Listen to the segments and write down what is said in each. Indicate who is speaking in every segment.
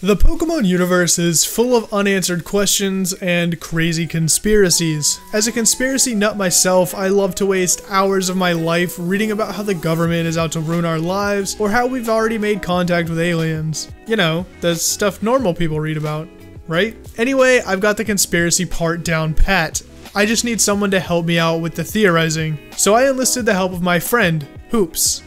Speaker 1: The Pokemon universe is full of unanswered questions and crazy conspiracies. As a conspiracy nut myself, I love to waste hours of my life reading about how the government is out to ruin our lives, or how we've already made contact with aliens. You know, the stuff normal people read about, right? Anyway, I've got the conspiracy part down pat. I just need someone to help me out with the theorizing. So I enlisted the help of my friend, Hoops.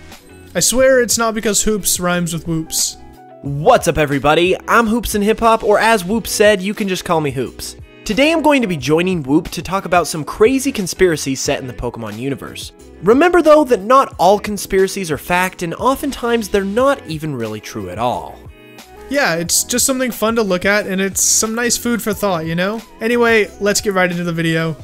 Speaker 1: I swear it's not because Hoops rhymes with Whoops.
Speaker 2: What's up everybody, I'm HoopsandHipHop, or as Whoop said, you can just call me Hoops. Today I'm going to be joining Whoop to talk about some crazy conspiracies set in the Pokemon universe. Remember though that not all conspiracies are fact, and oftentimes they're not even really true at all.
Speaker 1: Yeah, it's just something fun to look at, and it's some nice food for thought, you know? Anyway, let's get right into the video.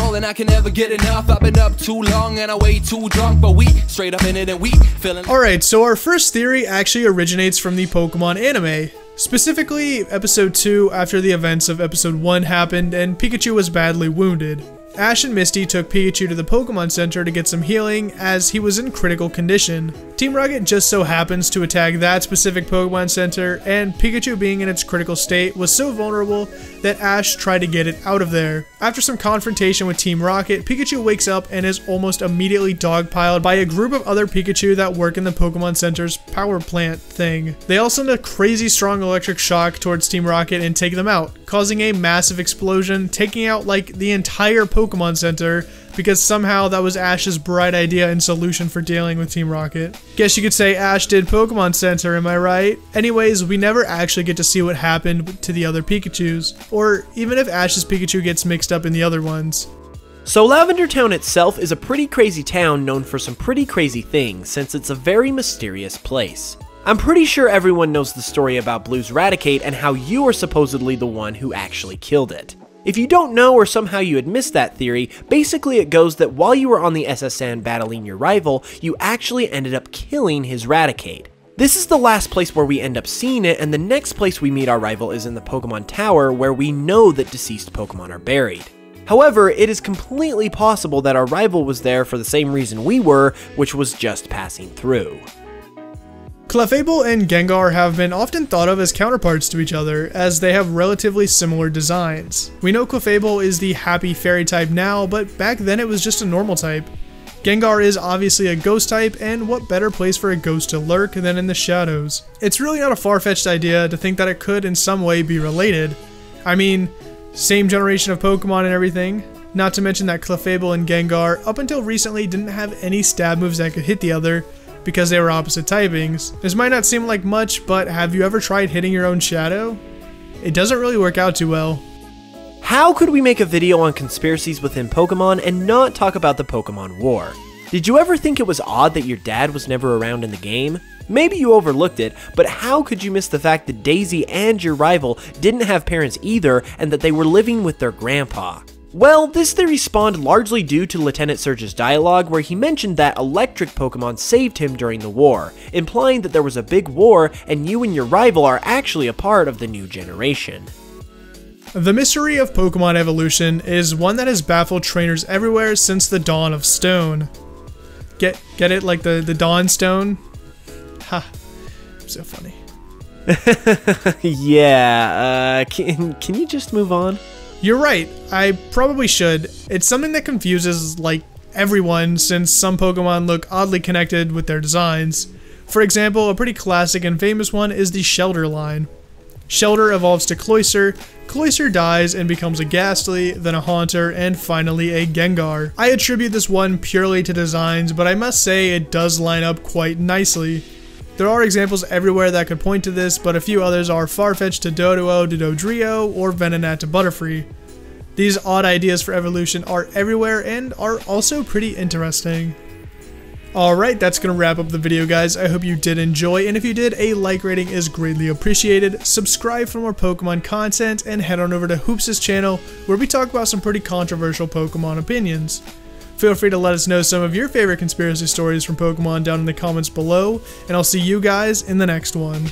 Speaker 3: Rolling, I can never get enough. I've been up too long and I way too drunk, but we straight up in it and we feeling.
Speaker 1: Alright, so our first theory actually originates from the Pokemon anime. Specifically, episode 2, after the events of episode 1 happened and Pikachu was badly wounded. Ash and Misty took Pikachu to the Pokemon Center to get some healing as he was in critical condition. Team Rocket just so happens to attack that specific Pokemon Center, and Pikachu being in its critical state was so vulnerable that Ash tried to get it out of there. After some confrontation with Team Rocket, Pikachu wakes up and is almost immediately dogpiled by a group of other Pikachu that work in the Pokemon Center's power plant thing. They all send a crazy strong electric shock towards Team Rocket and take them out, causing a massive explosion, taking out like the entire Pokemon Center, because somehow that was Ash's bright idea and solution for dealing with Team Rocket. Guess you could say Ash did Pokemon Center, am I right? Anyways, we never actually get to see what happened to the other Pikachus, or even if Ash's Pikachu gets mixed up in the other ones.
Speaker 2: So Lavender Town itself is a pretty crazy town known for some pretty crazy things, since it's a very mysterious place. I'm pretty sure everyone knows the story about Blue's Raticate and how you are supposedly the one who actually killed it. If you don't know, or somehow you had missed that theory, basically it goes that while you were on the SSN battling your rival, you actually ended up killing his Raticate. This is the last place where we end up seeing it, and the next place we meet our rival is in the Pokemon Tower, where we know that deceased Pokemon are buried. However, it is completely possible that our rival was there for the same reason we were, which was just passing through.
Speaker 1: Clefable and Gengar have been often thought of as counterparts to each other, as they have relatively similar designs. We know Clefable is the happy fairy type now, but back then it was just a normal type. Gengar is obviously a ghost type, and what better place for a ghost to lurk than in the shadows? It's really not a far-fetched idea to think that it could in some way be related. I mean, same generation of Pokemon and everything. Not to mention that Clefable and Gengar, up until recently, didn't have any stab moves that could hit the other, because they were opposite typings. This might not seem like much, but have you ever tried hitting your own shadow? It doesn't really work out too well.
Speaker 2: How could we make a video on conspiracies within Pokemon and not talk about the Pokemon War? Did you ever think it was odd that your dad was never around in the game? Maybe you overlooked it, but how could you miss the fact that Daisy and your rival didn't have parents either, and that they were living with their grandpa? Well, this theory spawned largely due to Lieutenant Surge's dialogue, where he mentioned that electric Pokemon saved him during the war, implying that there was a big war and you and your rival are actually a part of the new generation.
Speaker 1: The mystery of Pokemon evolution is one that has baffled trainers everywhere since the dawn of Stone. Get it? Like the Dawn Stone? Ha, so funny.
Speaker 2: Yeah, can you just move on?
Speaker 1: You're right, I probably should. It's something that confuses, like, everyone, since some Pokemon look oddly connected with their designs. For example, a pretty classic and famous one is the Shelter line. Shelter evolves to Cloyster, Cloyster dies and becomes a Ghastly, then a Haunter, and finally a Gengar. I attribute this one purely to designs, but I must say it does line up quite nicely. There are examples everywhere that could point to this, but a few others are Farfetch'd to Doduo to Dodrio, or Venonat to Butterfree. These odd ideas for evolution are everywhere and are also pretty interesting. Alright, that's going to wrap up the video, guys. I hope you did enjoy, and if you did, a like rating is greatly appreciated. Subscribe for more Pokemon content, and head on over to Hoops' channel, where we talk about some pretty controversial Pokemon opinions. Feel free to let us know some of your favorite conspiracy stories from Pokemon down in the comments below, and I'll see you guys in the next one.